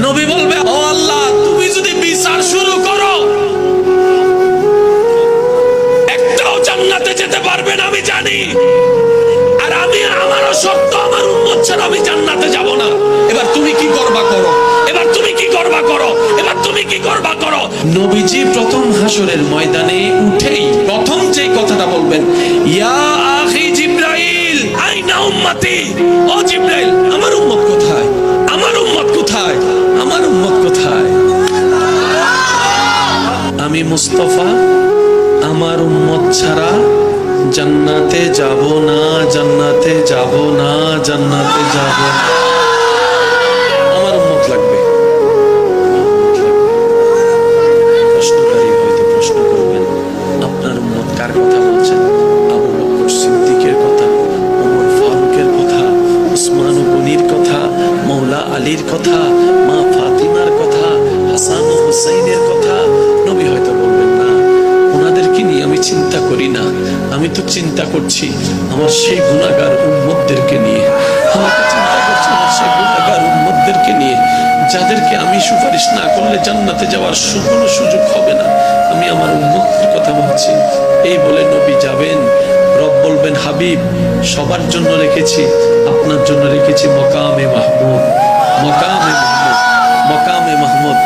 নবী বলবে, ও আল্লাহ, তুমি যদি বিচার শুরু করো, একটাও জান্নাতে যেতে পারবে না আমি জানি। আর আমি, আমারও শর্ত, আমার উম্মত ছাড়া আমি জান্নাতে যাব না। এবার তুমি কি করবা করো, এবার তুমি কি করবা করো, এবার তুমি কি করবা করো। নবীজি প্রথম হাসরের ময়দানে উঠেই প্রথম যে কথাটা বলবেন, ইয়া আখি জিবরাইল আইনা উম্মতি। ও জিবরাইল, আমার উম্মত কোথায়, আমার উম্মত কোথায়, আমার উম্মত কোথায়। আমি মুস্তাফা আমার উম্মত ছাড়া জান্নাতে যাব না, জান্নাতে যাব না, জান্নাতে যাব না। আমার উম্মত লাগবে। প্রশ্নকারী হয়তো প্রশ্ন করবেন, আপনার উম্মত কার কথা বলছেন? আবু বকর সিদ্দিকের কথা, ওমর ফারুকের কথা, উসমান গনির কথা, মৌলা আলীর কথা, মা ফাতিমার কথা, হাসান ও হুসাইনের কথা। নবী হয়তো বলবেন, না, ওনাদেরকে নিয়ে আমি চিন্তা করি না, আমি তো চিন্তা করছি আমার সেই গুনাহগার উম্মতদেরকে নিয়ে। আমি তো চিন্তা করছি আমার সেই গুনাহগার উম্মতদেরকে নিয়ে, যাদেরকে আমি সুপারিশ না করলে জান্নাতে যাওয়ার কোনো সুযোগ হবে না। আমি আমার উম্মতের কথা ভাবছি। এই বলে নবী যাবেন। রব বলবেন, হাবিব, সবার জন্য রেখেছি, আপনার জন্য রেখেছি মকামে মাহমুদ, মকামে মাহমুদ, মকামে মাহমুদ।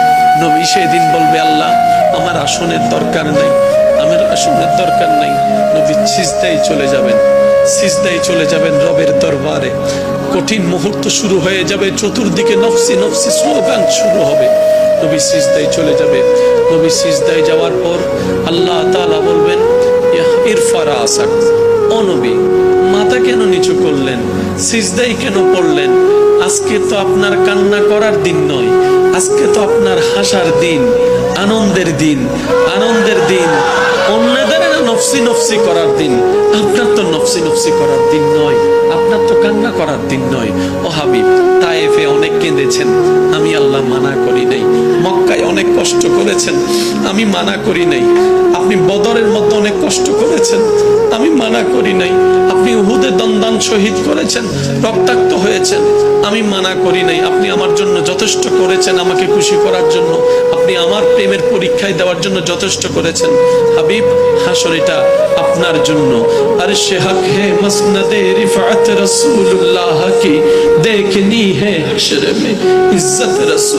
নবী সেদিন বলবে, আল্লাহ, আমার আসনের দরকার নাই, আমার আসনের দরকার নাই। নবী সিজদায় চলে যাবেন, সিজদায় চলে যাবেন রবের দরবারে। কঠিন মুহূর্ত শুরু হয়ে যাবে, চতুর্দিকে নফসি নফসি স্লোগান শুরু হবে। নবী সিজদায় চলে যাবে। নবী সিজদায় যাওয়ার পর আল্লাহ তাআলা বলবেন, ইরফা রাসাক। ও নবী, মাথা কেন নিচু করলেন, সিজদায় কেন পড়লেন? আজকে তো আপনার কান্না করার দিন নয়, আজকে তো আপনার হাসার দিন, আনন্দের দিন, আনন্দের দিন। অন্যদের নফসি নফসি করার দিন, আপনার তো নফসি নফসি করার দিন নয়, আপনার তো কান্না করার দিন নয়। ও হাবিব, তায়েফে অনেক কেঁদেছেন, আমি আল্লাহ মানা করি নাই। মক্কায় অনেক কষ্ট করেছেন, আমি মানা করি নাই। আপনি বদরের মধ্যে অনেক কষ্ট করেছেন, আমি মানা করি নাই। আপনি উহুদে দন্দান শহীদ করেছেন, রক্তাক্ত হয়েছেন, আমি মানা করি নাই। আপনি আমার জন্য যথেষ্ট করেছেন, আমাকে খুশি করার জন্য, আপনি আমার প্রেমের পরীক্ষায় দেওয়ার জন্য যথেষ্ট করেছেন। হাবিব, হাসর এটা আপনার জন্য। আরে সে হক হে মসনদে রিফাত রাসূলুল্লাহ কি দেখনি হে হাসর মে ইজ্জত রাসূল।